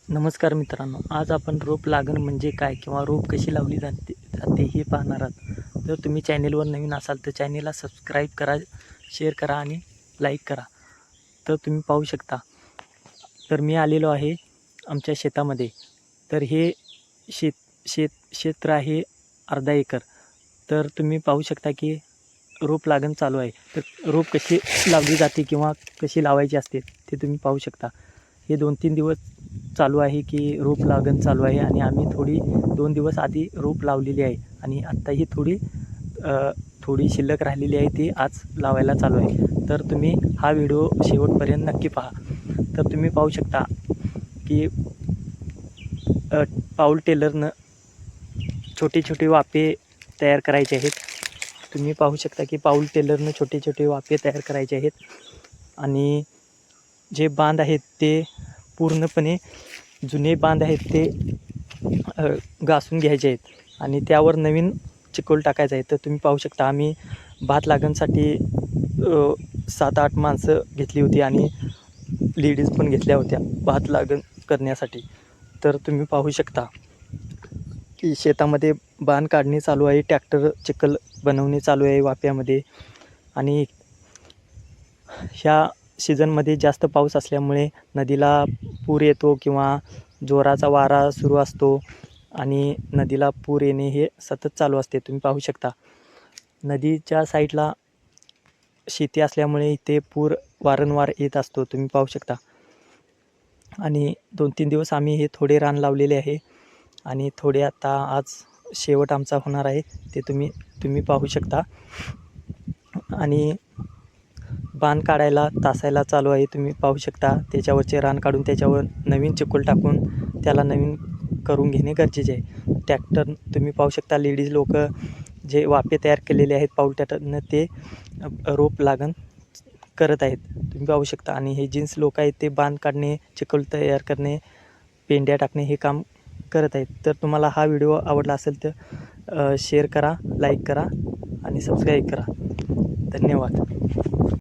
नमस्कार मित्रांनो, आज आपण रोप लागण म्हणजे काय किंवा रोप कशी लावली जाते हे पाहणार आहात. जर तुम्ही चॅनेलवर नवीन असाल तर चॅनेलला सबस्क्राईब करा, शेअर करा आणि लाईक करा. तर तुम्ही पाहू शकता, तर मी आलेलो आहे आमच्या शेतामध्ये. तर हे क्षेत्र आहे अर्धा एकर. तर तुम्ही पाहू शकता की रोप लागण चालू आहे. तर रोप कशी लावली जाते किंवा कशी लावायची असते ते तुम्ही पाहू शकता. हे 2-3 दिवस चालू आहे की रोप लागण चालू आहे आणि आम्ही 2 दिवस आधी रोप लावलेली आहे आणि आत्ताही थोडी शिल्लक राहिलेली आहे ती आज लावायला चालू आहे. तर तुम्ही हा व्हिडिओ शेवटपर्यंत नक्की पहा. तर तुम्ही पाहू शकता की पाऊल टेलरनं छोटे छोटे वाफे तयार करायचे आहेत. तुम्ही पाहू शकता की पाऊल टेलरनं छोटे छोटे वाफे तयार करायचे आहेत आणि जे बांध आहेत ते पूर्णपणे जुने बांध आहेत ते घासून घ्यायचे आहेत आणि त्यावर नवीन चिखल टाकायचं आहे. तर तुम्ही पाहू शकता आम्ही भात लागणसाठी 7-8 माणसं घेतली होती आणि लेडीज पण घेतल्या होत्या भात लागण करण्यासाठी. तर तुम्ही पाहू शकता की शेतामध्ये बांध काढणे चालू आहे, ट्रॅक्टर चिखल बनवणे चालू आहे वाफ्यामध्ये. आणि ह्या सीझनमध्ये जास्त पाऊस असल्यामुळे नदीला पूर येतो किंवा जोराचा वारा सुरू असतो आणि नदीला पूर येणे हे सतत चालू असते. तुम्ही पाहू शकता नदीच्या साईडला शेती असल्यामुळे इथे पूर वारंवार येत असतो. तुम्ही पाहू शकता आणि 2-3 दिवस आम्ही हे थोडे रान लावलेले आहे आणि थोडे आता आज शेवट आमचा होणार आहे ते तुम्ही पाहू शकता. आणि बांध काढायला तासायला चालू आहे. तुम्ही पाहू शकता त्याच्यावरचे रान काढून त्याच्यावर नवीन चिखल टाकून त्याला नवीन करून घेणे गरजेचे आहे. ट्रॅक्टर तुम्ही पाहू शकता लेडीज लोक जे वाफे तयार केलेले आहेत पाऊल ट्रॅक्टरनं ते रोप लागण करत आहेत. तुम्ही पाहू शकता आणि हे जेंट्स लोक आहेत ते बांध काढणे, चिखल तयार करणे, पेंड्या टाकणे हे काम करत आहेत. तर तुम्हाला हा व्हिडिओ आवडला असेल तर शेअर करा, लाईक करा आणि सबस्क्राईब करा. धन्यवाद.